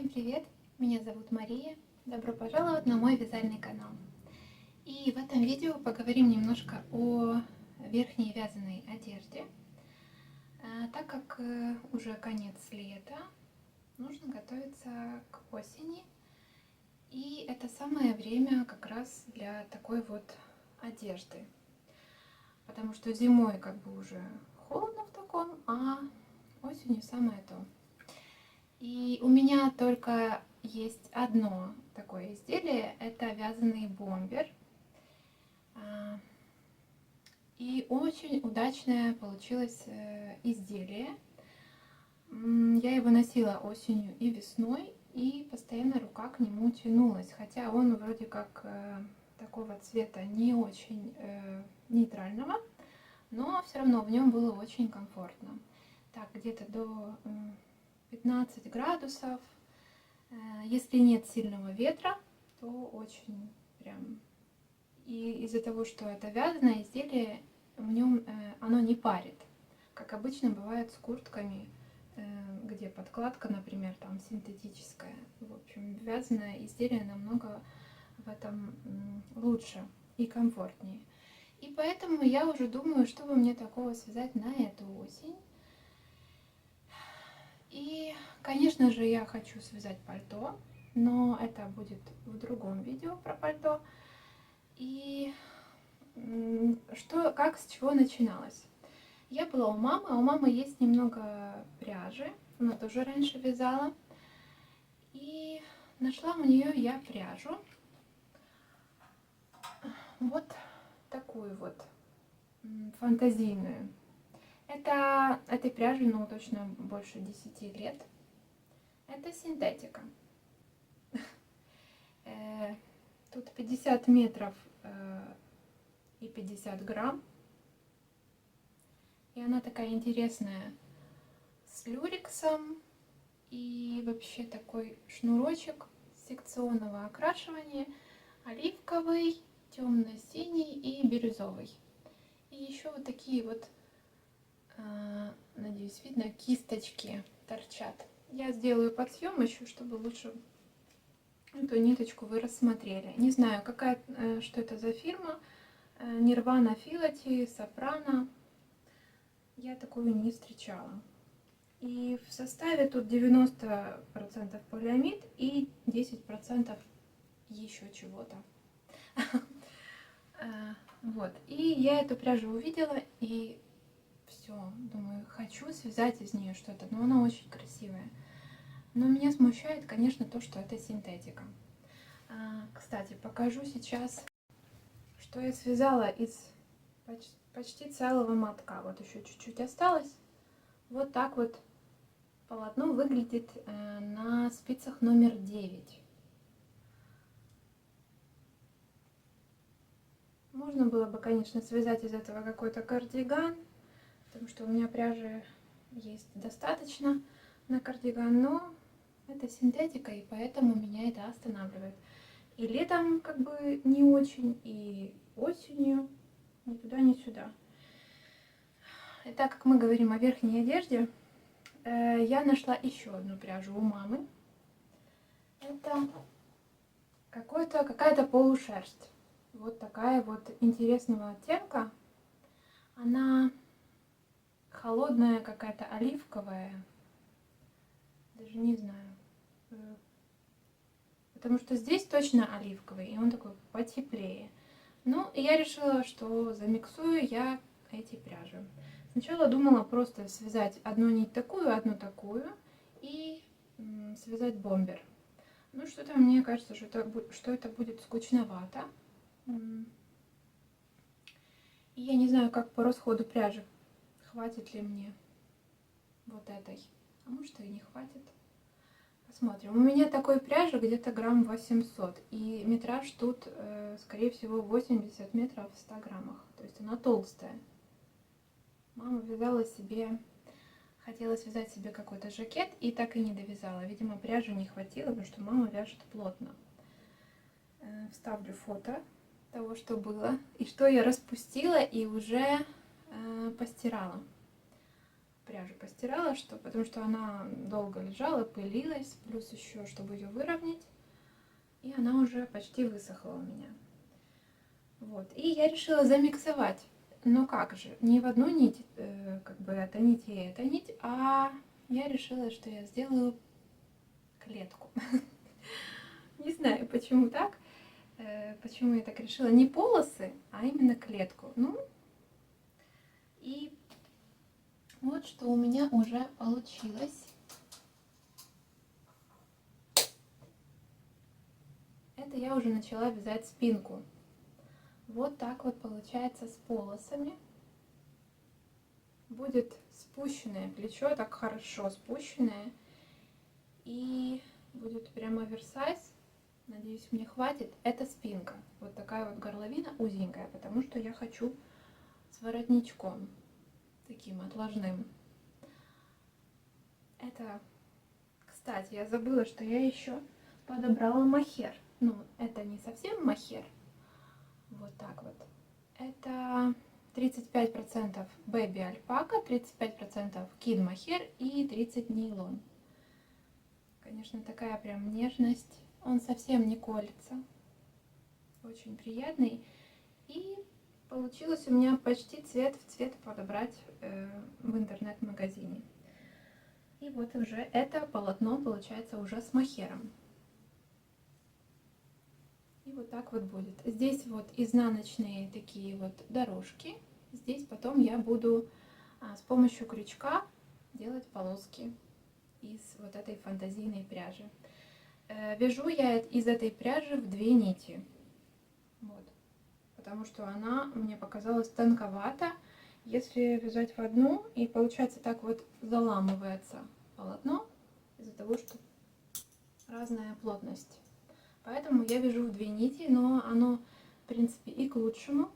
Всем привет! Меня зовут Мария. Добро пожаловать на мой вязальный канал. И в этом видео поговорим немножко о верхней вязаной одежде. Так как уже конец лета, нужно готовиться к осени. И это самое время как раз для такой вот одежды. Потому что зимой как бы уже холодно в таком, а осенью самое то. И у меня только есть одно такое изделие, это вязаный бомбер. И очень удачное получилось изделие. Я его носила осенью и весной, и постоянно рука к нему тянулась, хотя он вроде как такого цвета не очень нейтрального, но все равно в нем было очень комфортно. Так, где-то до 15 градусов. Если нет сильного ветра, то очень прям... И из-за того, что это вязаное изделие, в нем оно не парит, как обычно бывает с куртками, где подкладка, например, там синтетическая. В общем, вязаное изделие намного в этом лучше и комфортнее. И поэтому я уже думаю, что бы мне такого связать на эту осень. И, конечно же, я хочу связать пальто, но это будет в другом видео про пальто. И как, с чего начиналось? Я была у мамы, а у мамы есть немного пряжи, она тоже раньше вязала. И нашла у нее я пряжу, вот такую вот фантазийную. Этой пряжи, ну, точно больше 10 лет. Это синтетика. Тут 50 метров и 50 грамм. И она такая интересная, с люрексом. И вообще такой шнурочек секционного окрашивания. Оливковый, темно-синий и бирюзовый. И еще вот такие вот, надеюсь, видно, кисточки торчат. Я сделаю подсъем еще, чтобы лучше эту ниточку вы рассмотрели. Не знаю, что это за фирма. Nirvana Filati, Soprano. Я такую не встречала. И в составе тут 90% полиамид и 10% еще чего-то. Вот. И я эту пряжу увидела и все, думаю, хочу связать из нее что-то. Но она очень красивая. Но меня смущает, конечно, то, что это синтетика. Кстати, покажу сейчас, что я связала из почти целого мотка. Вот еще чуть-чуть осталось. Вот так вот полотно выглядит на спицах номер 9. Можно было бы, конечно, связать из этого какой-то кардиган, потому что у меня пряжи есть достаточно на кардиган, но это синтетика, и поэтому меня это останавливает. И летом как бы не очень, и осенью ни туда, ни сюда. И так как мы говорим о верхней одежде, я нашла еще одну пряжу у мамы. Это какая-то полушерсть. Вот такая вот интересного оттенка. Она холодная, какая-то оливковая. Даже не знаю. Потому что здесь точно оливковый, и он такой потеплее. Ну, и я решила, что замиксую я эти пряжи. Сначала думала просто связать одну нить такую, одну такую, и связать бомбер. Ну, что-то мне кажется, что это будет скучновато. И я не знаю, как по расходу пряжи, хватит ли мне вот этой. А может, и не хватит. Посмотрим. У меня такой пряжи где-то грамм 800. И метраж тут, скорее всего, 80 метров в 100 граммах. То есть она толстая. Мама хотела связать себе какой-то жакет и так и не довязала. Видимо, пряжи не хватило, потому что мама вяжет плотно. Вставлю фото того, что было. И что я распустила и уже постирала. пряжу постирала, потому что она долго лежала, пылилась, плюс еще, чтобы ее выровнять, и она уже почти высохла у меня. Вот, и я решила замиксовать. Но как же, не в одну нить, как бы эта нить и эта нить, а я решила, что я сделаю клетку. Не знаю, почему так, почему я так решила. Не полосы, а именно клетку. Ну, и вот что у меня уже получилось. Это я уже начала вязать спинку. Вот так вот получается с полосами. Будет спущенное плечо, так хорошо спущенное. И будет прямо оверсайз. Надеюсь, мне хватит. Это спинка. Вот такая вот горловина узенькая, потому что я хочу с воротничком таким отложным. Это, кстати, я забыла, что я еще подобрала мохер. Ну, это не совсем мохер. Вот так вот. Это 35% бэби альпака, 35% кид мохер и 30 нейлон. Конечно, такая прям нежность. Он совсем не колется. Очень приятный. И получилось у меня почти цвет в цвет подобрать в интернет-магазине. И вот уже это полотно получается уже с мохером. И вот так вот будет. Здесь вот изнаночные такие вот дорожки. Здесь потом я буду с помощью крючка делать полоски из вот этой фантазийной пряжи. Вяжу я из этой пряжи в 2 нити. Вот. Потому что она мне показалась тонковата. Если вязать в одну, и получается так вот заламывается полотно из-за того, что разная плотность. Поэтому я вяжу в 2 нити, но оно, в принципе, и к лучшему.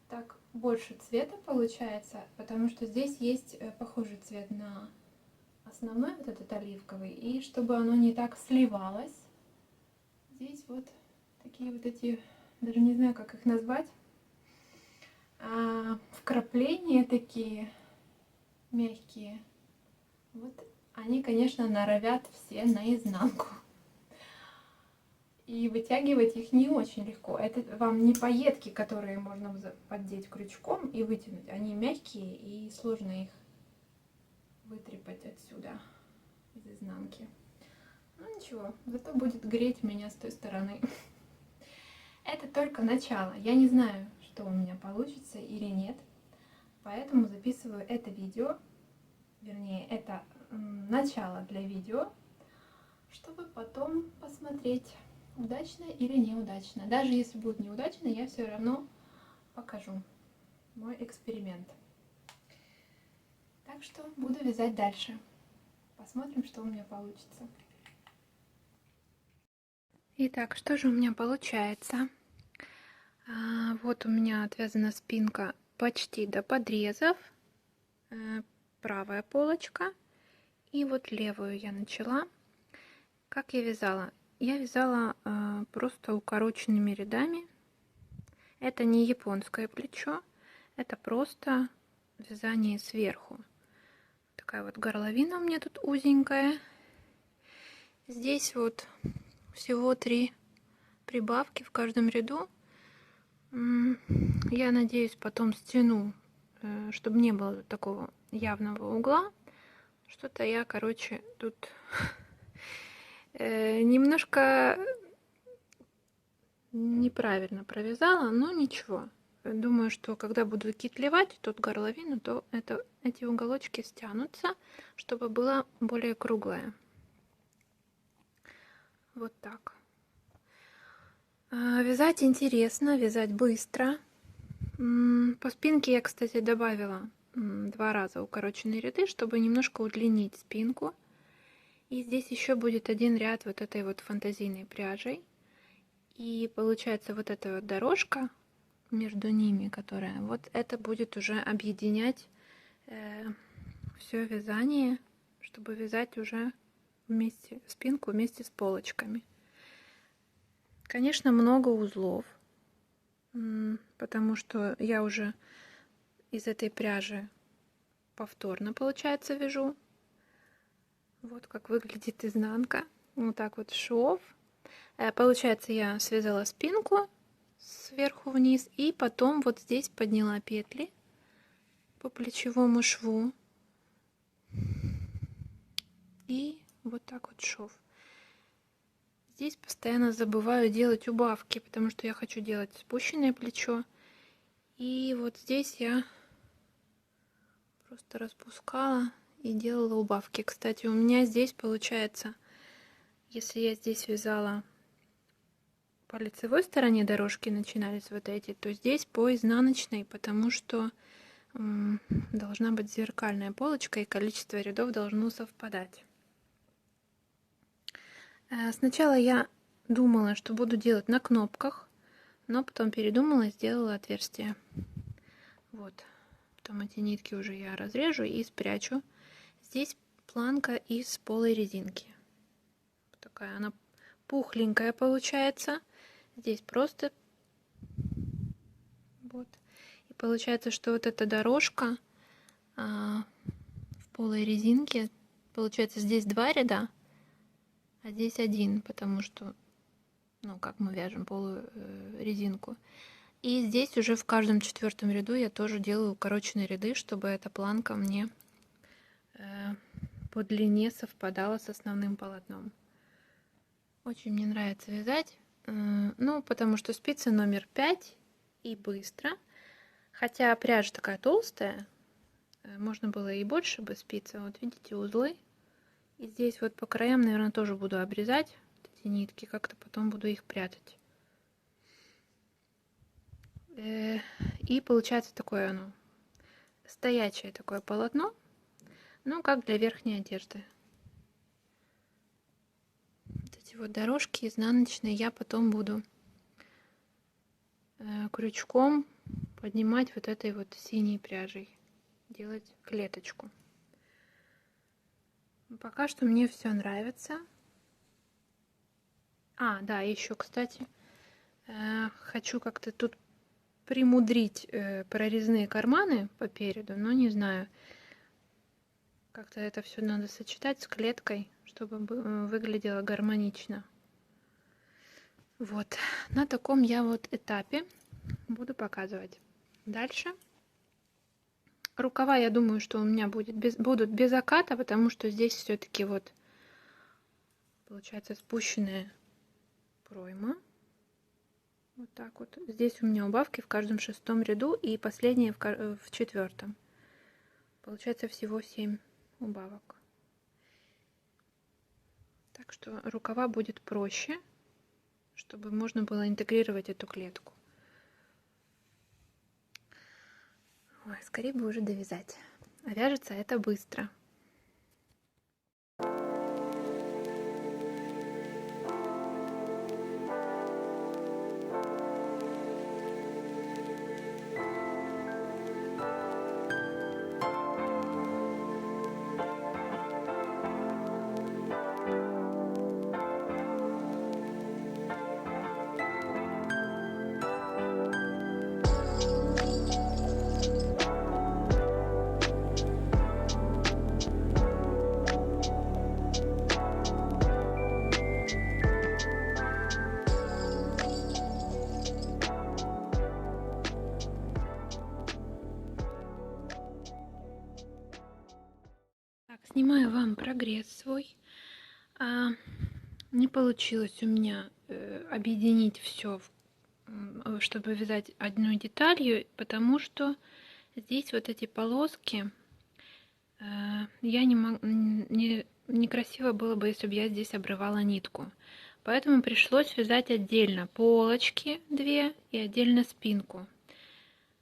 Так больше цвета получается, потому что здесь есть похожий цвет на основной, вот этот оливковый. И чтобы оно не так сливалось, здесь вот такие вот эти, даже не знаю, как их назвать, вкрапления такие мягкие. Вот они, конечно, норовят все наизнанку. И вытягивать их не очень легко. Это вам не пайетки, которые можно поддеть крючком и вытянуть. Они мягкие, и сложно их вытрепать отсюда, из изнанки. Ну ничего, зато будет греть меня с той стороны. Это только начало. Я не знаю, что у меня получится или нет. Поэтому записываю это видео. Вернее, это начало для видео, чтобы потом посмотреть, удачно или неудачно. Даже если будет неудачно, я все равно покажу мой эксперимент. Так что буду вязать дальше. Посмотрим, что у меня получится. Итак, что же у меня получается? Вот у меня отвязана спинка почти до подрезов. Правая полочка. И вот левую я начала. Как я вязала? Я вязала просто укороченными рядами. Это не японское плечо, это просто вязание сверху. Такая вот горловина у меня тут узенькая. Здесь вот всего 3 прибавки в каждом ряду. Я надеюсь, потом стяну, чтобы не было такого явного угла. Что-то я, короче, тут немножко неправильно провязала, но ничего. Думаю, что когда буду китлевать тут горловину, то эти уголочки стянутся, чтобы было более круглое. Вот так. Вязать интересно, вязать быстро. По спинке я, кстати, добавила 2 раза укороченные ряды, чтобы немножко удлинить спинку. И здесь еще будет 1 ряд вот этой вот фантазийной пряжей. И получается вот эта вот дорожка между ними, которая вот это будет уже объединять все вязание, чтобы вязать уже вместе спинку вместе с полочками. Конечно, много узлов, потому что я уже из этой пряжи повторно, получается, вяжу. Вот как выглядит изнанка. Вот так вот шов. Получается, я связала спинку сверху вниз и потом вот здесь подняла петли по плечевому шву. И вот так вот шов. Здесь постоянно забываю делать убавки, потому что я хочу делать спущенное плечо. И вот здесь я просто распускала и делала убавки. Кстати, у меня здесь получается, если я здесь вязала по лицевой стороне дорожки, начинались вот эти, то здесь по изнаночной, потому что должна быть зеркальная полочка и количество рядов должно совпадать. Сначала я думала, что буду делать на кнопках, но потом передумала и сделала отверстие. Вот. Потом эти нитки уже я разрежу и спрячу. Здесь планка из полой резинки. Такая она пухленькая получается. Здесь просто вот. И получается, что вот эта дорожка в полой резинке, получается, здесь 2 ряда, а здесь 1, потому что, ну, как мы вяжем полую резинку. И здесь уже в каждом 4-м ряду я тоже делаю укороченные ряды, чтобы эта планка мне по длине совпадала с основным полотном. Очень мне нравится вязать, ну, потому что спица номер 5 и быстро. Хотя пряжа такая толстая, можно было и больше бы спицы. Вот видите, узлы. И здесь вот по краям, наверное, тоже буду обрезать эти нитки, как-то потом буду их прятать. И получается такое оно, стоячее такое полотно, ну, как для верхней одежды. Вот эти вот дорожки изнаночные я потом буду крючком поднимать вот этой вот синей пряжей, делать клеточку. Пока что мне все нравится. Да, еще, кстати, хочу как-то тут примудрить прорезные карманы по переду, но не знаю. Как-то это все надо сочетать с клеткой, чтобы выглядело гармонично. Вот, на таком я вот этапе буду показывать. Дальше. Рукава, я думаю, что у меня будут без оката, потому что здесь все-таки вот получается спущенная пройма. Вот так вот. Здесь у меня убавки в каждом 6-м ряду и последние в 4-м. Получается всего 7 убавок. Так что рукава будет проще, чтобы можно было интегрировать эту клетку. Ой, скорее бы уже довязать. А вяжется это быстро. Снимаю вам прогресс свой. Не получилось у меня объединить все, чтобы вязать одной деталью, потому что здесь вот эти полоски я некрасиво было бы, если бы я здесь обрывала нитку. Поэтому пришлось вязать отдельно полочки 2 и отдельно спинку.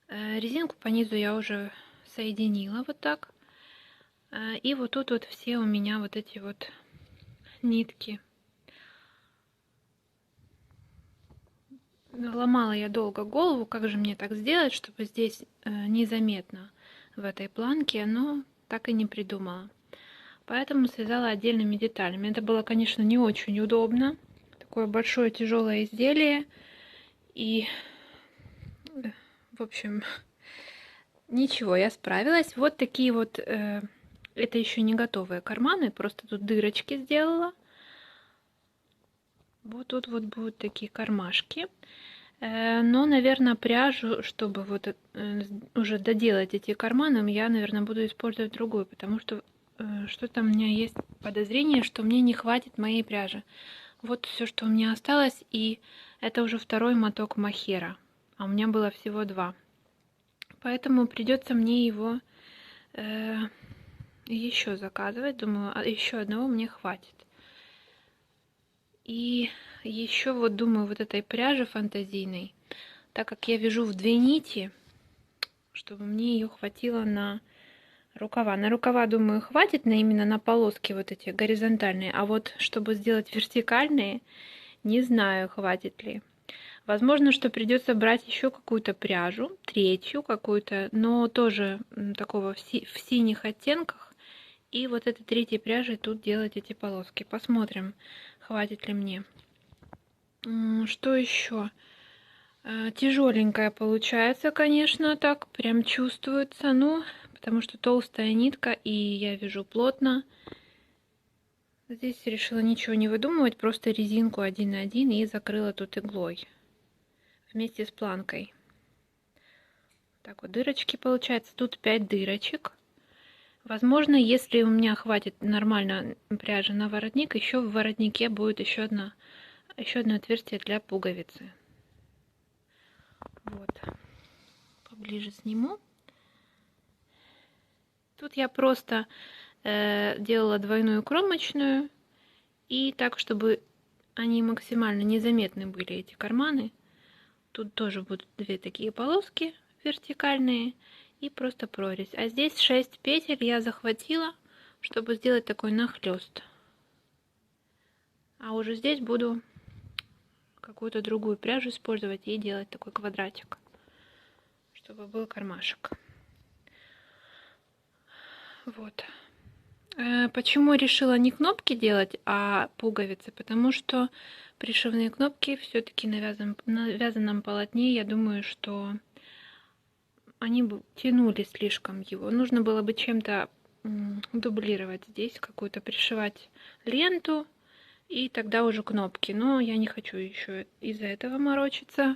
Резинку по низу я уже соединила вот так. И вот тут вот все у меня вот эти вот нитки. Ломала я долго голову, как же мне так сделать, чтобы здесь незаметно в этой планке, но так и не придумала. Поэтому связала отдельными деталями. Это было, конечно, не очень удобно. Такое большое тяжелое изделие. И, в общем, Ничего, я справилась. Вот такие вот, это еще не готовые карманы, просто тут дырочки сделала. Вот тут вот будут такие кармашки. Но, наверное, пряжу, чтобы вот уже доделать эти карманы, я, наверное, буду использовать другую, потому что что-то у меня есть подозрение, что мне не хватит моей пряжи. Вот все, что у меня осталось, и это уже второй моток мохера, а у меня было всего 2. Поэтому придется мне его еще заказывать. Думаю, еще одного мне хватит. И еще вот думаю, вот этой пряжи фантазийной, так как я вяжу в 2 нити, чтобы мне ее хватило на рукава. На рукава, думаю, хватит именно на полоски вот эти горизонтальные, а вот чтобы сделать вертикальные, не знаю, хватит ли. Возможно, что придется брать еще какую-то пряжу, третью какую-то, но тоже такого в синих оттенках. И вот этой третьей пряжей тут делать эти полоски. Посмотрим, хватит ли мне. Что еще? Тяжеленькая получается, конечно, так прям чувствуется, ну, потому что толстая нитка, и я вяжу плотно. Здесь решила ничего не выдумывать, просто резинку 1 на 1 и закрыла тут иглой вместе с планкой. Так вот, дырочки получается. Тут 5 дырочек. Возможно, если у меня хватит нормально пряжи на воротник, еще в воротнике будет еще одно отверстие для пуговицы. Вот. Поближе сниму. Тут я просто делала двойную кромочную. И так, чтобы они максимально незаметны были, эти карманы. Тут тоже будут 2 такие полоски вертикальные и просто прорезь. А здесь 6 петель я захватила, чтобы сделать такой нахлест. А уже здесь буду какую-то другую пряжу использовать и делать такой квадратик, чтобы был кармашек. Вот. Почему решила не кнопки делать, а пуговицы? Потому что пришивные кнопки все-таки на вязаном полотне, я думаю, что они бы тянули слишком его. Нужно было бы чем-то дублировать здесь, какую-то пришивать ленту, и тогда уже кнопки. Но я не хочу еще из-за этого морочиться.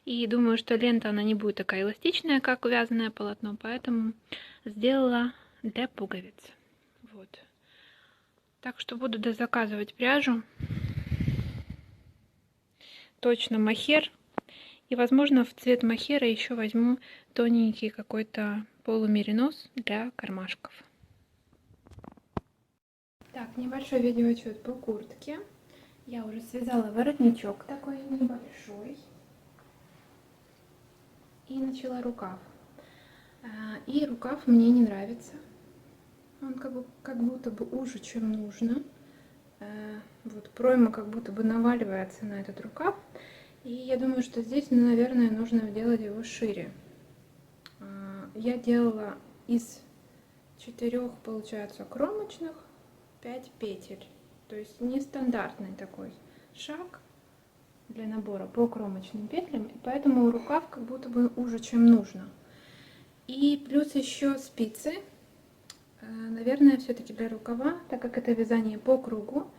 И думаю, что лента, она не будет такая эластичная, как вязаное полотно, поэтому сделала для пуговиц. Вот. Так что буду дозаказывать пряжу. Точно мохер. И, возможно, в цвет мохера еще возьму тоненький какой-то полумеринос для кармашков. Так, небольшой видеоотчет по куртке. Я уже связала воротничок такой небольшой. И начала рукав. И рукав мне не нравится. Он как будто бы уже, чем нужно. Вот пройма как будто бы наваливается на этот рукав. И я думаю, что здесь, наверное, нужно делать его шире. Я делала из 4, получается, кромочных 5 петель. То есть нестандартный такой шаг для набора по кромочным петлям. И поэтому рукав как будто бы уже, чем нужно. И плюс еще спицы. Наверное, все-таки для рукава, так как это вязание по кругу,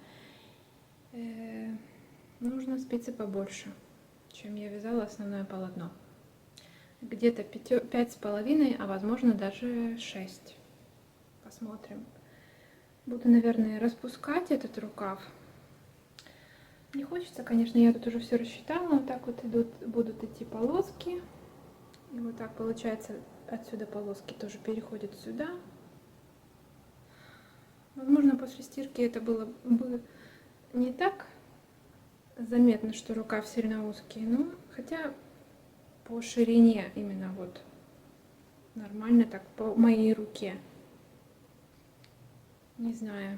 нужно спицы побольше, чем я вязала основное полотно. Где-то 5,5, а возможно даже 6. Посмотрим. Буду, наверное, распускать этот рукав. Не хочется, конечно, я тут уже все рассчитала. Вот так вот будут идти полоски. И вот так получается, отсюда полоски тоже переходят сюда. Возможно, после стирки это было бы не так заметно, что рукав сильно узкий, но хотя по ширине именно вот нормально так по моей руке. Не знаю.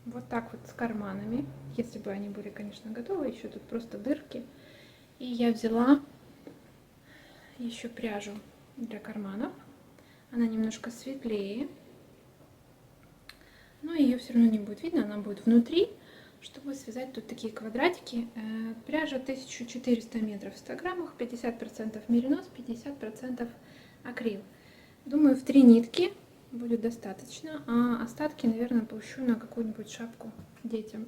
Вот так вот с карманами, если бы они были, конечно, готовы, еще тут просто дырки. И я взяла еще пряжу для карманов. Она немножко светлее. Но ее все равно не будет видно, она будет внутри, чтобы связать тут такие квадратики. Пряжа 1400 метров в 100 граммах, 50% меринос, 50% акрил. Думаю, в 3 нитки будет достаточно, а остатки, наверное, пущу на какую-нибудь шапку детям.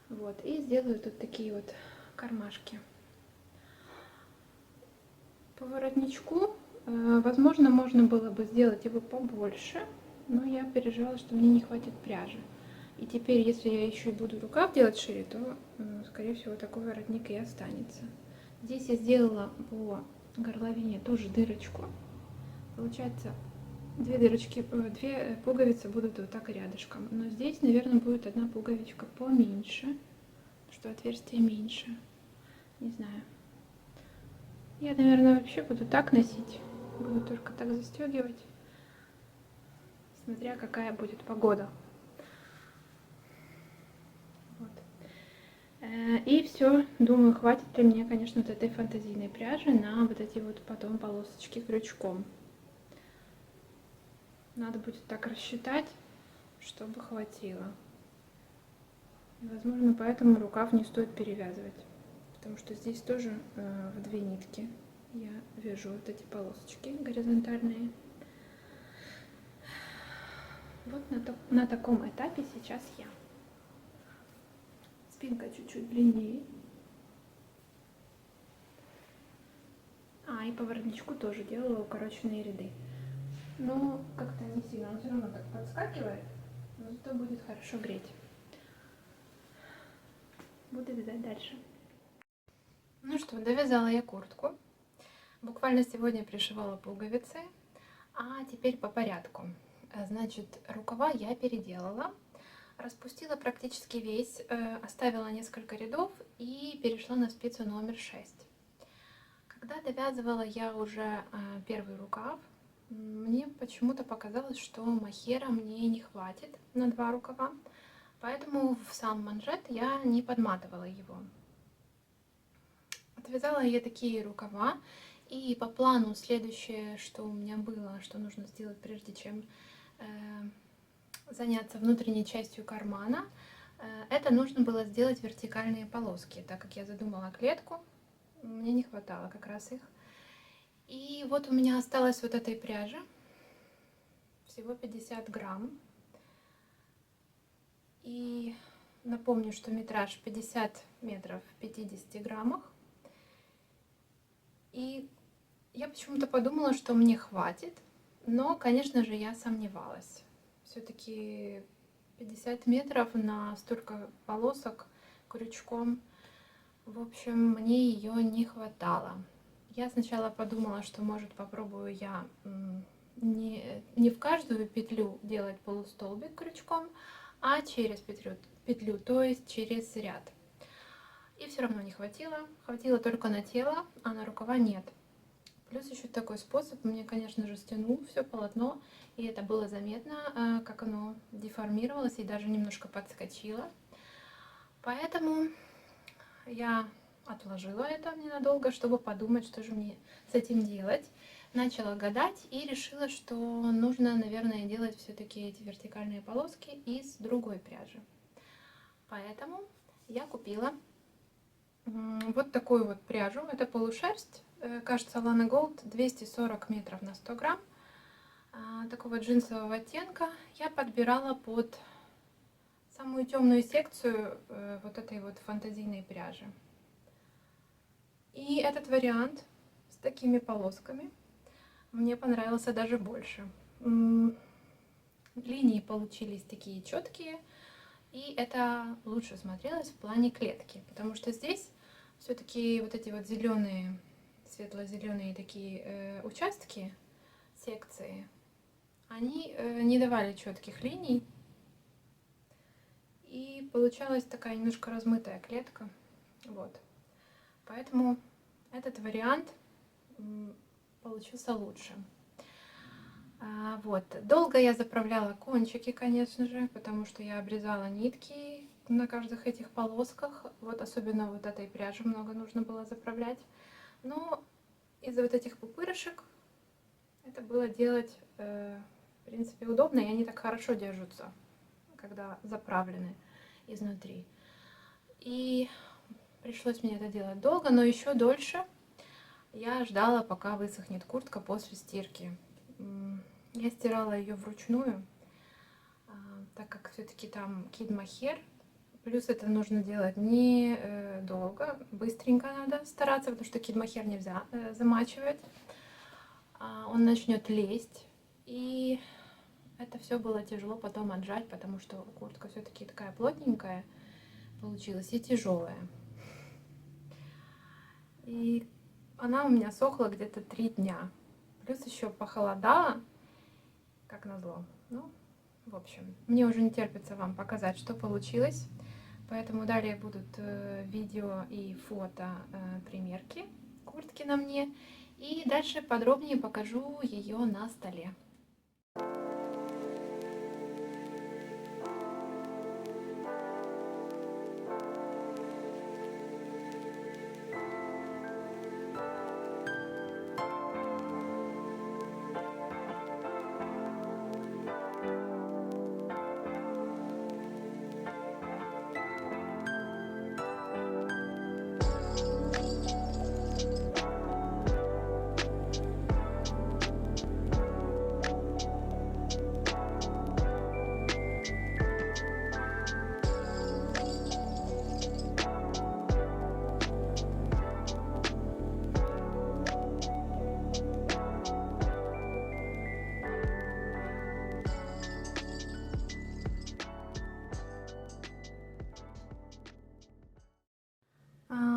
Вот, и сделаю тут такие вот кармашки. По воротничку, возможно, можно было бы сделать его побольше, но я переживала, что мне не хватит пряжи. И теперь, если я еще и буду рукав делать шире, то, скорее всего, такой воротник и останется. Здесь я сделала по горловине тоже дырочку. Получается, две пуговицы будут вот так рядышком. Но здесь, наверное, будет одна пуговичка поменьше, что отверстие меньше. Не знаю. Я, наверное, вообще буду так носить. Буду только так застегивать, смотря какая будет погода. Вот. И все, думаю, хватит ли мне, конечно, вот этой фантазийной пряжи на вот эти вот потом полосочки крючком. Надо будет так рассчитать, чтобы хватило. И, возможно, поэтому рукав не стоит перевязывать, потому что здесь тоже в 2 нитки я вяжу вот эти полосочки горизонтальные. Вот на таком этапе сейчас я. Спинка чуть-чуть длиннее. И по воротничку тоже делала укороченные ряды. Но как-то не сильно, он все равно так подскакивает, но зато будет хорошо греть. Буду вязать дальше. Ну что, довязала я куртку. Буквально сегодня пришивала пуговицы, а теперь по порядку. Значит, рукава я переделала, распустила практически весь, оставила несколько рядов и перешла на спицу номер 6. Когда довязывала я уже первый рукав, мне почему-то показалось, что махера мне не хватит на 2 рукава, поэтому в сам манжет я не подматывала его. Отвязала я такие рукава, и по плану следующее, что у меня было, что нужно сделать, прежде чем заняться внутренней частью кармана, это нужно было сделать вертикальные полоски, так как я задумала клетку, мне не хватало как раз их. И вот у меня осталось вот этой пряжи, всего 50 грамм. И напомню, что метраж 50 метров в 50 граммах. И я почему-то подумала, что мне хватит, но, конечно же, я сомневалась. Все-таки 50 метров на столько полосок крючком, в общем, мне ее не хватало. Я сначала подумала, что, может, попробую я не в каждую петлю делать полустолбик крючком, а через петлю, то есть через ряд. И все равно не хватило. Хватило только на тело, а на рукава нет. Плюс еще такой способ, мне, конечно же, стянул все полотно, и это было заметно, как оно деформировалось и даже немножко подскочило. Поэтому я отложила это ненадолго, чтобы подумать, что же мне с этим делать. Начала гадать и решила, что нужно, наверное, делать все-таки эти вертикальные полоски из другой пряжи. Поэтому я купила вот такую вот пряжу. Это полушерсть, кажется, Lana Gold, 240 метров на 100 грамм. Такого джинсового оттенка. Я подбирала под самую темную секцию вот этой вот фантазийной пряжи. И этот вариант с такими полосками мне понравился даже больше. Линии получились такие четкие, и это лучше смотрелось в плане клетки, потому что здесь все-таки вот эти вот зеленые, светло-зеленые такие участки, секции, они не давали четких линий, и получалась такая немножко размытая клетка. Вот. Поэтому этот вариант получился лучше. Вот. Долго я заправляла кончики, конечно же, потому что я обрезала нитки на каждых этих полосках. Вот особенно вот этой пряжи много нужно было заправлять. Но из-за вот этих пупырышек это было делать, в принципе, удобно, и они так хорошо держатся, когда заправлены изнутри. И пришлось мне это делать долго, но еще дольше, Я ждала, пока высохнет куртка после стирки. Я стирала ее вручную, так как все-таки там кид-мохер. Плюс это нужно делать не долго, быстренько надо стараться, потому что кид-мохер нельзя замачивать. Он начнет лезть. И это все было тяжело потом отжать, потому что куртка все-таки такая плотненькая получилась и тяжелая. И она у меня сохла где-то 3 дня. Плюс еще похолодало, как назло. Ну, в общем, мне уже не терпится вам показать, что получилось. Поэтому далее будут видео и фото примерки куртки на мне. И дальше подробнее покажу ее на столе.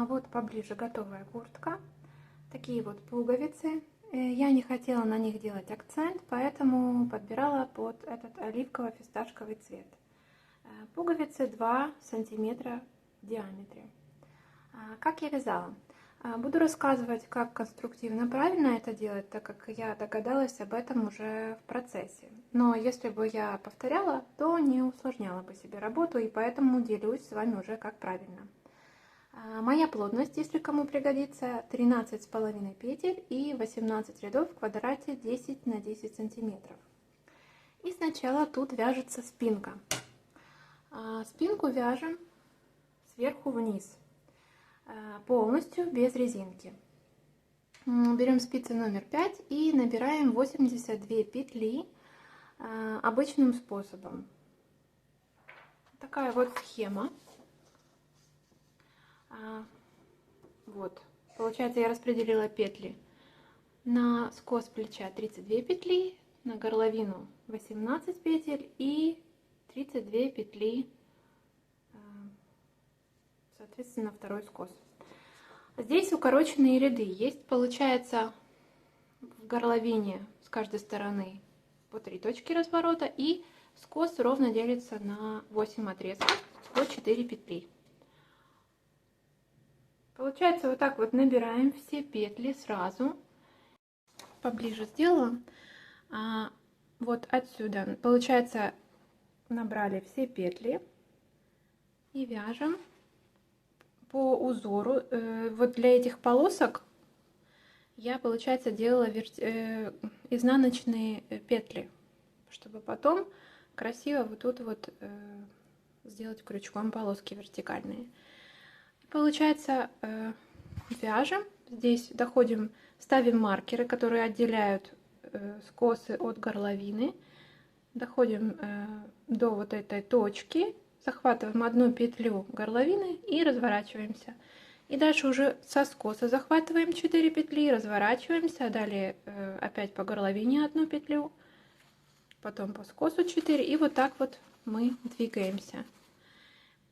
Вот поближе готовая куртка. Такие вот пуговицы. Я не хотела на них делать акцент, поэтому подбирала под этот оливково-фисташковый цвет. Пуговицы 2 сантиметра в диаметре. Как я вязала? Буду рассказывать, как конструктивно правильно это делать, так как я догадалась об этом уже в процессе. Но если бы я повторяла, то не усложняла бы себе работу, и поэтому делюсь с вами уже как правильно. Моя плотность, если кому пригодится, 13,5 петель и 18 рядов в квадрате 10 на 10 сантиметров. И сначала тут вяжется спинка. Спинку вяжем сверху вниз, полностью без резинки. Берем спицы номер 5 и набираем 82 петли обычным способом. Такая вот схема. Вот, получается, я распределила петли на скос плеча 32 петли, на горловину 18 петель и 32 петли, соответственно, второй скос. Здесь укороченные ряды есть, получается, в горловине с каждой стороны по 3 точки разворота, и скос ровно делится на 8 отрезков по 4 петли. Получается, вот так вот набираем все петли сразу. Поближе сделала. Вот отсюда, получается, набрали все петли и вяжем по узору. Вот для этих полосок я, получается, делала изнаночные петли, чтобы потом красиво вот тут вот сделать крючком полоски вертикальные. Получается, вяжем, здесь доходим, ставим маркеры, которые отделяют скосы от горловины, доходим до вот этой точки, захватываем одну петлю горловины и разворачиваемся. И дальше уже со скоса захватываем 4 петли, разворачиваемся, далее опять по горловине одну петлю, потом по скосу 4, и вот так вот мы двигаемся.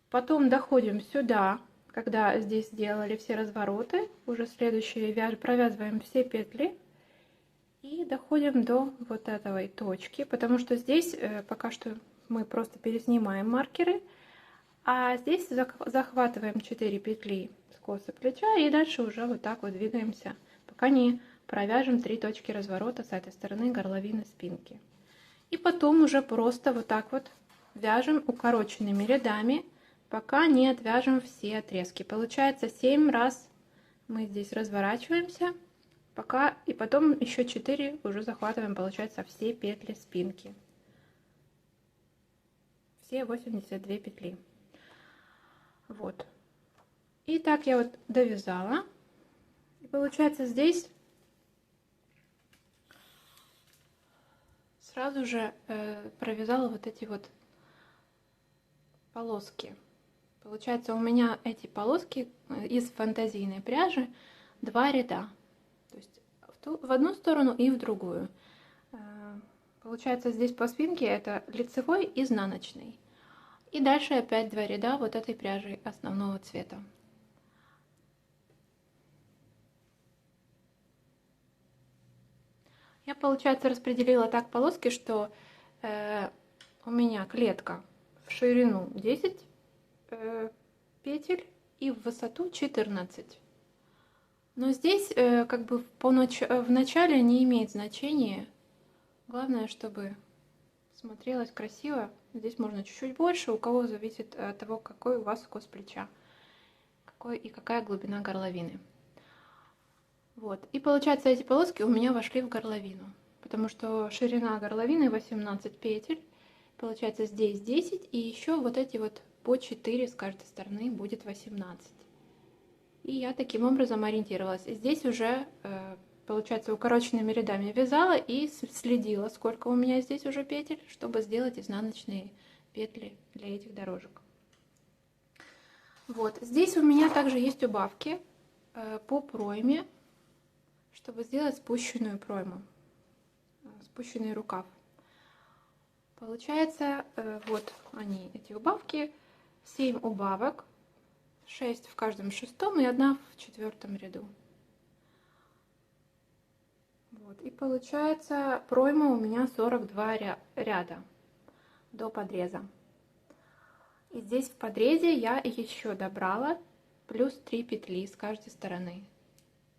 Потом доходим сюда. Когда здесь сделали все развороты, уже следующие провязываем все петли и доходим до вот этой точки, потому что здесь пока что мы просто переснимаем маркеры, а здесь захватываем 4 петли скоса плеча и дальше уже вот так вот двигаемся, пока не провяжем 3 точки разворота с этой стороны горловины спинки. И потом уже просто вот так вот вяжем укороченными рядами, пока не отвяжем все отрезки. Получается 7 раз мы здесь разворачиваемся, пока, и потом еще 4 уже захватываем, получается, все петли спинки. Все 82 петли. Вот. И так я вот довязала. И получается, здесь сразу же провязала вот эти вот полоски. Получается, у меня эти полоски из фантазийной пряжи 2 ряда. То есть в одну сторону и в другую. Получается, здесь по спинке это лицевой и изнаночный. И дальше опять 2 ряда вот этой пряжи основного цвета. Я, получается, распределила так полоски, что у меня клетка в ширину 10 петель и в высоту 14. Но здесь как бы в начале не имеет значения. Главное, чтобы смотрелось красиво. Здесь можно чуть-чуть больше, у кого зависит от того, какой у вас скос плеча, какой и какая глубина горловины. Вот. И получается, эти полоски у меня вошли в горловину, потому что ширина горловины 18 петель. Получается, здесь 10, и еще вот эти вот по 4 с каждой стороны будет 18. И я таким образом ориентировалась. Здесь уже, получается, укороченными рядами вязала и следила, сколько у меня здесь уже петель, чтобы сделать изнаночные петли для этих дорожек. Вот. Здесь у меня также есть убавки по пройме, чтобы сделать спущенную пройму, спущенный рукав. Получается, вот они, эти убавки, 7 убавок, 6 в каждом шестом и 1 в 4 ряду. Вот. И получается, пройма у меня 42 ряда до подреза. И здесь в подрезе я еще добрала плюс 3 петли с каждой стороны,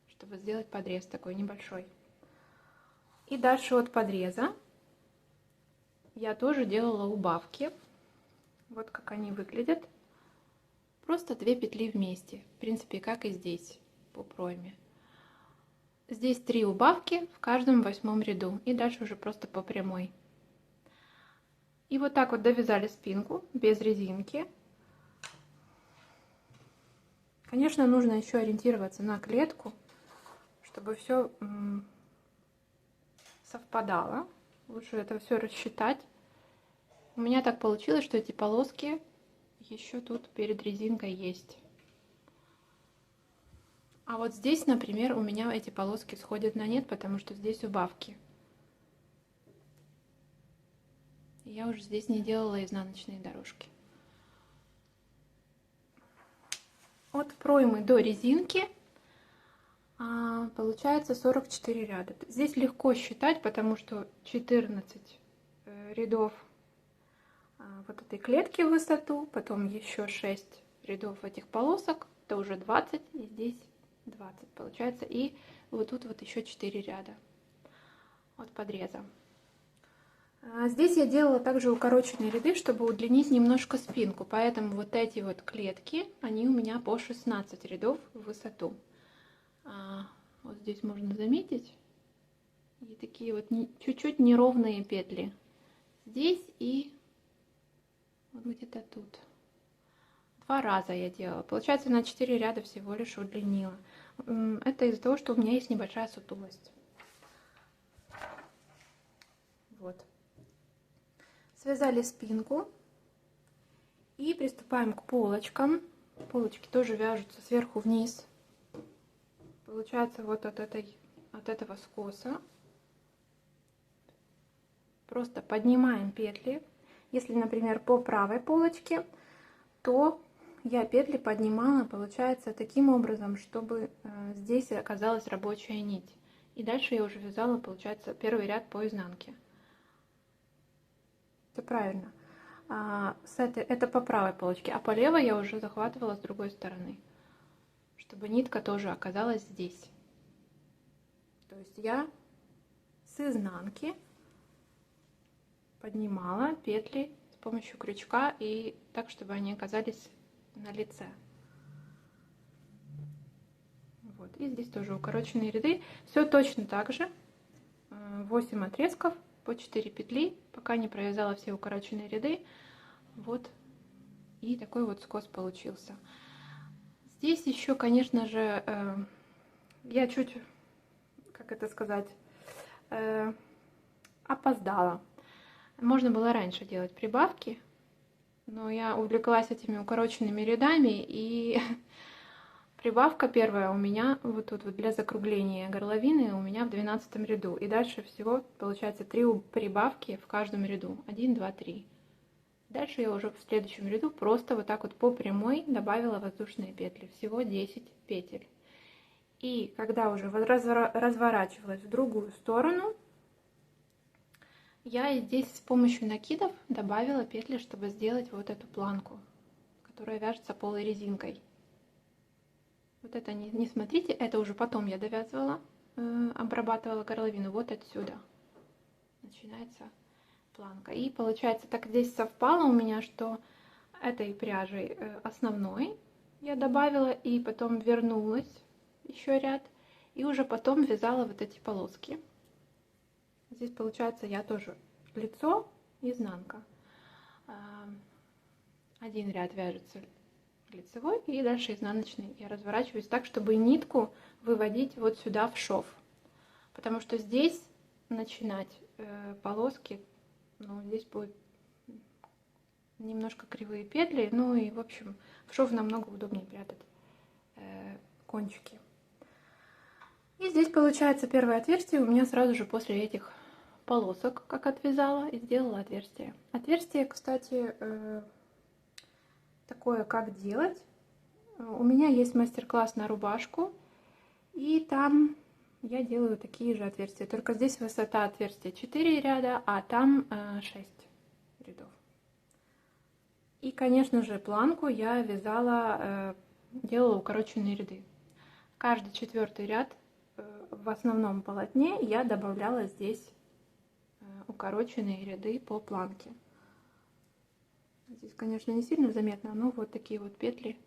чтобы сделать подрез такой небольшой. И дальше от подреза я тоже делала убавки. Вот как они выглядят. Просто 2 петли вместе. В принципе, как и здесь по пройме. Здесь 3 убавки в каждом 8 ряду. И дальше уже просто по прямой. И вот так вот довязали спинку без резинки. Конечно, нужно еще ориентироваться на клетку, чтобы все совпадало. Лучше это все рассчитать. У меня так получилось, что эти полоски еще тут перед резинкой есть. А вот здесь, например, у меня эти полоски сходят на нет, потому что здесь убавки. Я уже здесь не делала изнаночные дорожки. От проймы до резинки получается 44 ряда. Здесь легко считать, потому что 14 рядов вот этой клетки в высоту, потом еще 6 рядов этих полосок, это уже 20, и здесь 20 получается, и вот тут вот еще 4 ряда от подреза. Здесь я делала также укороченные ряды, чтобы удлинить немножко спинку, поэтому вот эти вот клетки, они у меня по 16 рядов в высоту. Вот здесь можно заметить, и такие вот чуть-чуть неровные петли здесь и вот где-то тут. 2 раза я делала. Получается, на 4 ряда всего лишь удлинила. Это из-за того, что у меня есть небольшая сутулость. Вот. Связали спинку и приступаем к полочкам. Полочки тоже вяжутся сверху вниз. Получается, вот от этого скоса просто поднимаем петли. Если, например, по правой полочке, то я петли поднимала, получается, таким образом, чтобы здесь оказалась рабочая нить. И дальше я уже вязала, получается, первый ряд по изнанке. Все правильно. Это по правой полочке, а по левой я уже захватывала с другой стороны, чтобы нитка тоже оказалась здесь. То есть я с изнанки поднимала петли с помощью крючка и так, чтобы они оказались на лице. Вот. И здесь тоже укороченные ряды. Все точно так же. 8 отрезков по 4 петли, пока не провязала все укороченные ряды. Вот. И такой вот скос получился. Здесь еще, конечно же, я чуть, как это сказать, опоздала. Можно было раньше делать прибавки, но я увлеклась этими укороченными рядами, и прибавка первая у меня вот тут вот для закругления горловины у меня в 12 ряду. И дальше всего получается 3 прибавки в каждом ряду. 1, 2, 3. Дальше я уже в следующем ряду просто вот так вот по прямой добавила воздушные петли. Всего 10 петель. И когда уже разворачивалась в другую сторону, я здесь с помощью накидов добавила петли, чтобы сделать вот эту планку, которая вяжется полой резинкой. Вот это не смотрите, это уже потом я довязывала, обрабатывала горловину. Вот отсюда начинается планка. И получается, так здесь совпало у меня, что этой пряжей основной я добавила и потом вернулась еще ряд. И уже потом вязала вот эти полоски. Здесь получается я тоже лицо, изнанка. Один ряд вяжется лицевой и дальше изнаночный. Я разворачиваюсь так, чтобы нитку выводить вот сюда в шов. Потому что здесь начинать полоски, ну, здесь будет немножко кривые петли, ну и, в общем, в шов намного удобнее прятать кончики. И здесь получается первое отверстие у меня сразу же после этих полосок, как отвязала, и сделала отверстие. Отверстие, кстати, такое, как делать. У меня есть мастер-класс на рубашку, и там я делаю такие же отверстия. Только здесь высота отверстия 4 ряда, а там 6 рядов. И, конечно же, планку я вязала, делала укороченные ряды. Каждый 4-й ряд в основном полотне я добавляла здесь укороченные ряды по планке. Здесь, конечно, не сильно заметно, но вот такие вот петли.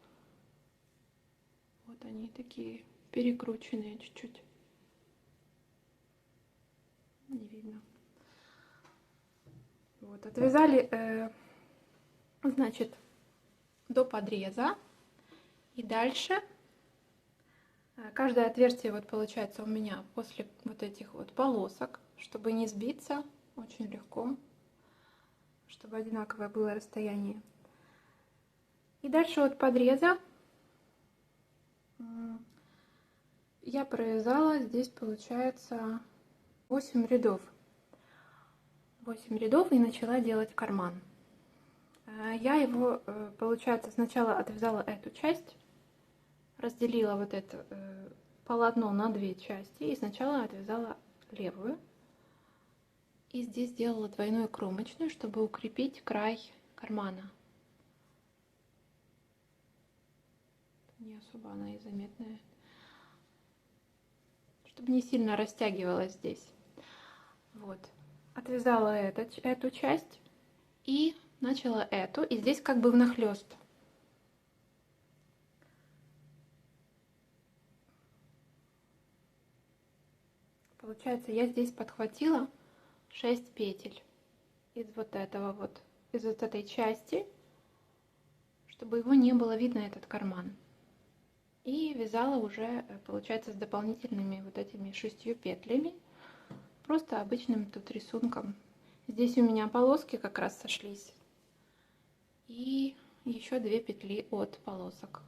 Вот они такие перекрученные чуть-чуть. Не видно. Вот, отвязали, значит, до подреза. И дальше каждое отверстие вот получается у меня после вот этих вот полосок, чтобы не сбиться, очень легко, чтобы одинаковое было расстояние. И дальше от подреза я провязала, здесь получается 8 рядов. 8 рядов и начала делать карман. Я его, получается, сначала отвязала эту часть, разделила вот это полотно на 2 части и сначала отвязала левую. И здесь сделала двойную кромочную, чтобы укрепить край кармана. Не особо она и заметная. Чтобы не сильно растягивалась здесь. Вот. Отвязала эту часть и начала эту. И здесь как бы внахлёст. Получается, я здесь подхватила 6 петель из вот этого вот, из вот этой части, чтобы его не было видно, этот карман. И вязала уже, получается, с дополнительными вот этими 6 петлями, просто обычным тут рисунком. Здесь у меня полоски как раз сошлись. И еще 2 петли от полосок.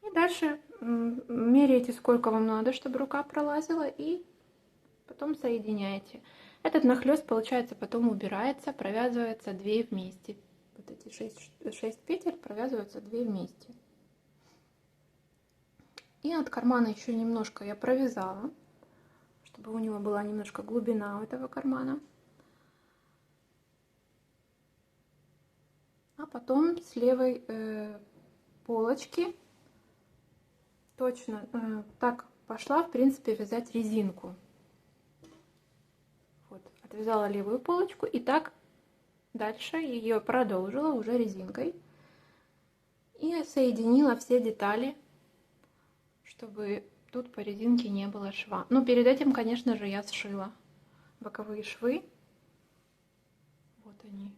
И дальше меряете, сколько вам надо, чтобы рука пролазила, и потом соединяете. Этот нахлёст, получается, потом убирается, провязывается 2 вместе. Вот эти 6 петель провязываются 2 вместе. И от кармана еще немножко я провязала, чтобы у него была немножко глубина у этого кармана. А потом с левой полочки точно так пошла, в принципе, вязать резинку. Вот, отвязала левую полочку и так дальше ее продолжила уже резинкой. И соединила все детали, чтобы тут по резинке не было шва. Ну, перед этим, конечно же, я сшила боковые швы. Вот они.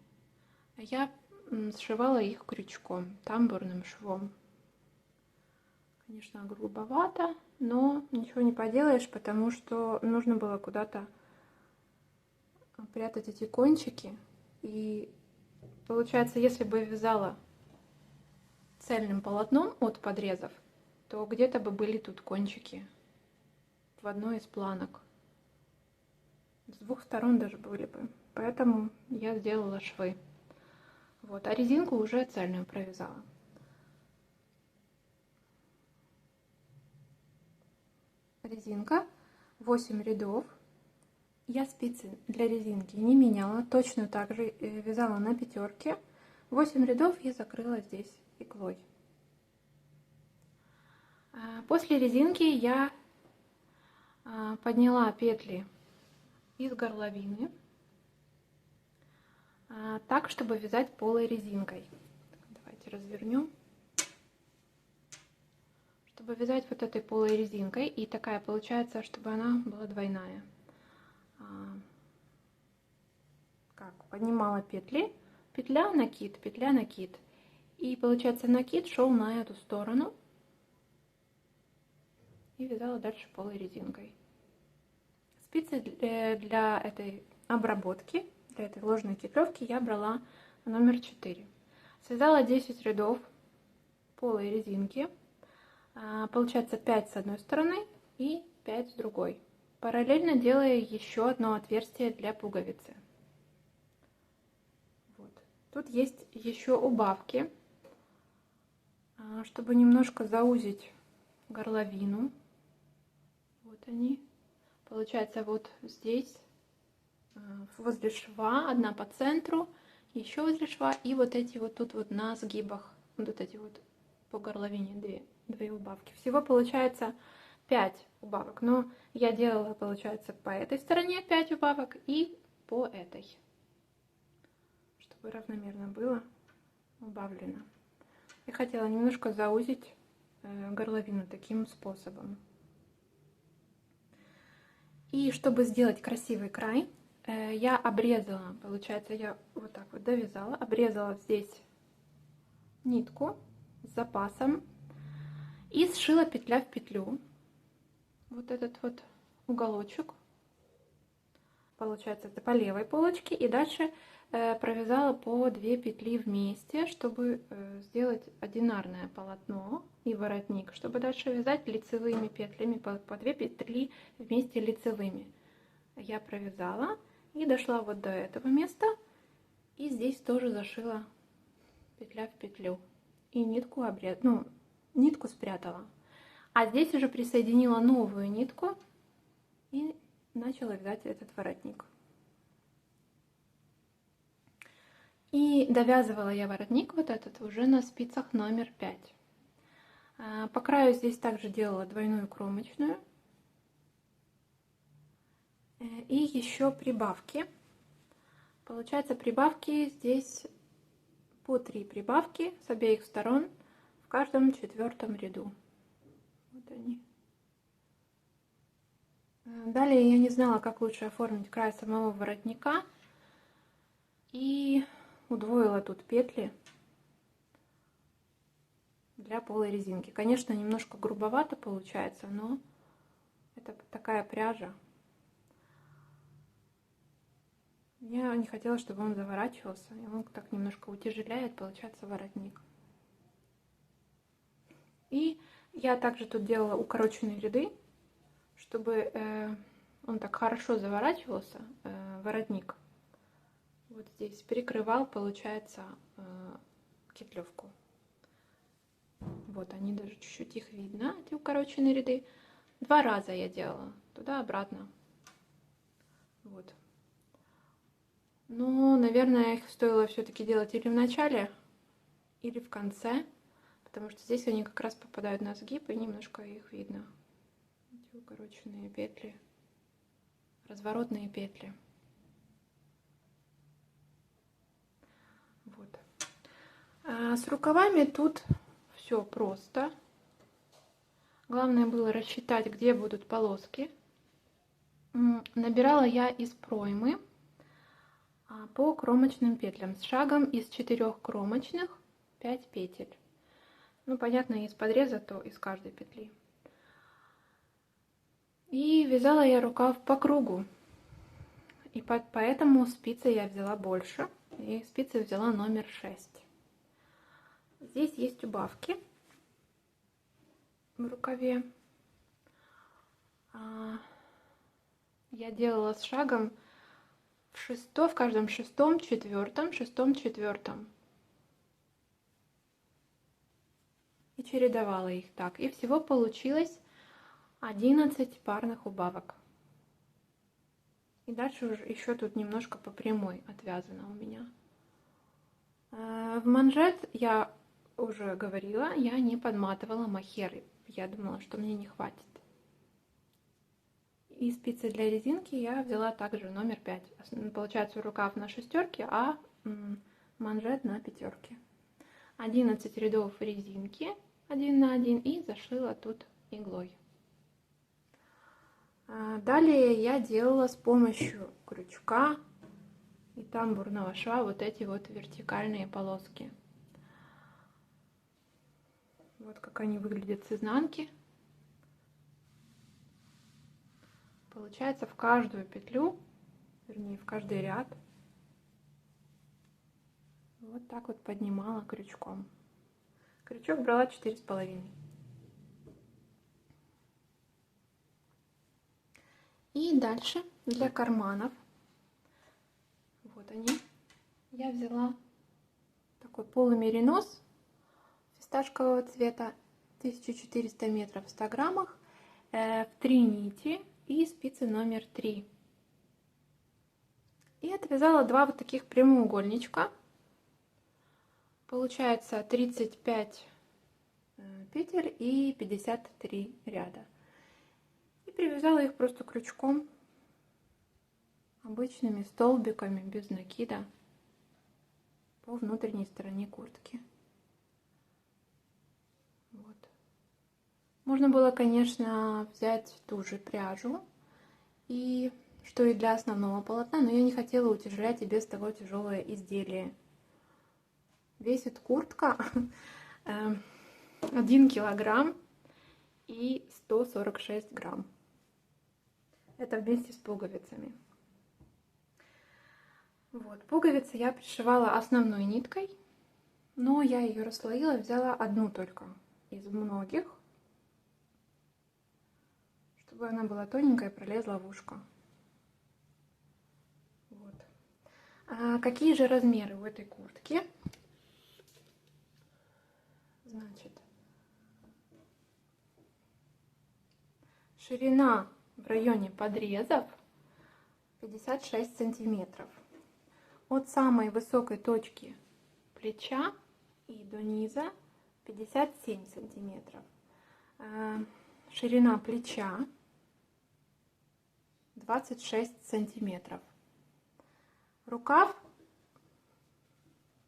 Я сшивала их крючком, тамбурным швом. Конечно, грубовато, но ничего не поделаешь, потому что нужно было куда-то прятать эти кончики. И получается, если бы вязала цельным полотном от подрезов, то где-то бы были тут кончики в одной из планок. С двух сторон даже были бы. Поэтому я сделала швы. Вот, а резинку уже цельную провязала. Резинка, 8 рядов. Я спицы для резинки не меняла, точно так же вязала на пятерке. 8 рядов я закрыла здесь иглой. После резинки я подняла петли из горловины так, чтобы вязать полой резинкой. Давайте развернем. Чтобы вязать вот этой полой резинкой, и такая получается, чтобы она была двойная. Как? Поднимала петли, петля, накид, петля, накид. И получается, накид шел на эту сторону. И вязала дальше полой резинкой. Спицы для этой обработки, для этой ложной петлевки я брала номер 4. Связала 10 рядов полой резинки. Получается 5 с одной стороны и 5 с другой. Параллельно делая еще одно отверстие для пуговицы. Вот. Тут есть еще убавки, чтобы немножко заузить горловину. Вот они. Получается, вот здесь, возле шва, одна по центру, еще возле шва, и вот эти вот тут вот на сгибах, вот эти вот по горловине две убавки. Всего получается 5 убавок, но я делала, получается, по этой стороне 5 убавок и по этой, чтобы равномерно было убавлено. Я хотела немножко заузить горловину таким способом. И чтобы сделать красивый край, я обрезала, получается, я вот так вот довязала, обрезала здесь нитку с запасом и сшила петля в петлю. Вот этот вот уголочек, получается, это по левой полочке, и дальше провязала по 2 петли вместе, чтобы сделать одинарное полотно и воротник, чтобы дальше вязать лицевыми петлями по 2 петли вместе лицевыми. Я провязала и дошла вот до этого места, и здесь тоже зашила петля в петлю и нитку нитку спрятала. А здесь уже присоединила новую нитку и начала вязать этот воротник. И довязывала я воротник вот этот уже на спицах номер 5. По краю здесь также делала двойную кромочную. И еще прибавки. Получается, прибавки здесь по 3 прибавки с обеих сторон в каждом 4-м ряду. Вот они. Далее я не знала, как лучше оформить край самого воротника. И удвоила тут петли для полой резинки. Конечно, немножко грубовато получается, но это такая пряжа. Я не хотела, чтобы он заворачивался, и он так немножко утяжеляет, получается, воротник. И я также тут делала укороченные ряды, чтобы он так хорошо заворачивался, воротник. Вот здесь прикрывал, получается, кетлевку. Вот они, даже чуть-чуть их видно, эти укороченные ряды. 2 раза я делала, туда-обратно. Вот. Но, наверное, их стоило все-таки делать или в начале, или в конце, потому что здесь они как раз попадают на сгиб, и немножко их видно. Эти укороченные петли, разворотные петли. Вот. А с рукавами тут все просто. Главное было рассчитать, где будут полоски. Набирала я из проймы по кромочным петлям с шагом из 4 кромочных 5 петель. Ну, понятно, из подреза, то из каждой петли. И вязала я рукав по кругу. И поэтому спицы я взяла больше. И спицы взяла номер 6. Здесь есть убавки в рукаве. Я делала с шагом в каждом шестом, четвертом, шестом, четвертом. И чередовала их так. И всего получилось 11 парных убавок. И дальше уже еще тут немножко по прямой отвязано у меня. В манжет, я уже говорила, я не подматывала мохер. Я думала, что мне не хватит. И спицы для резинки я взяла также номер 5. Получается рукав на шестерке, а манжет на пятерке. 11 рядов резинки 1 на 1 и зашила тут иглой. Далее я делала с помощью крючка и тамбурного шва вот эти вот вертикальные полоски. Вот как они выглядят с изнанки. Получается в каждую петлю, вернее в каждый ряд, вот так вот поднимала крючком. Крючок брала 4,5. И дальше для карманов, вот они, я взяла такой полумеринос фисташкового цвета, 1400 метров в 100 граммах, в 3 нити и спицы номер 3. И отвязала 2 вот таких прямоугольничка. Получается 35 петель и 53 ряда. И привязала их просто крючком, обычными столбиками, без накида, по внутренней стороне куртки. Вот. Можно было, конечно, взять ту же пряжу, и что и для основного полотна, но я не хотела утяжелять и без того тяжелое изделие. Весит куртка 1 килограмм и 146 грамм. Это вместе с пуговицами. Вот, пуговицы я пришивала основной ниткой, но я ее расслоила, взяла одну только из многих, чтобы она была тоненькая, пролезла в ушко. Вот. Какие же размеры у этой куртки? Значит, ширина в районе подрезов 56 сантиметров. От самой высокой точки плеча и до низа 57 сантиметров. Ширина плеча 26 сантиметров. Рукав,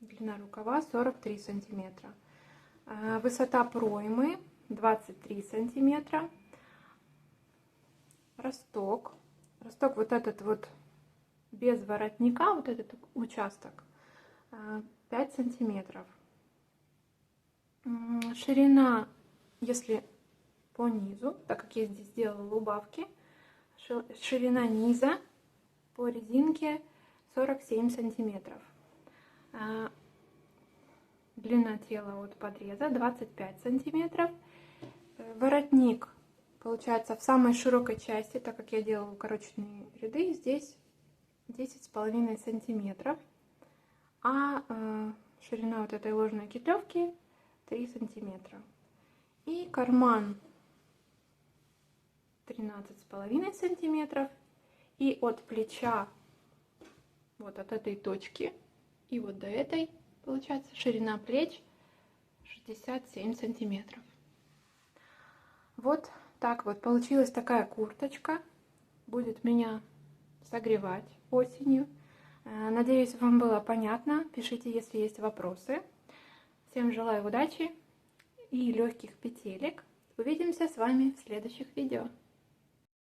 длина рукава 43 сантиметра. Высота проймы 23 сантиметра. Росток вот этот вот без воротника, вот этот участок 5 сантиметров. Ширина, если по низу, так как я здесь сделала убавки, ширина низа по резинке 47 сантиметров. Длина тела от подреза 25 сантиметров. Воротник получается в самой широкой части, так как я делала укороченные ряды, здесь 10,5 сантиметров. А ширина вот этой ложной кетлевки 3 сантиметра. И карман 13,5 сантиметров. И от плеча, вот от этой точки и вот до этой, получается, ширина плеч 67 сантиметров. Вот так вот получилась такая курточка. Будет меня согревать осенью. Надеюсь, вам было понятно. Пишите, если есть вопросы. Всем желаю удачи и легких петелек. Увидимся с вами в следующих видео.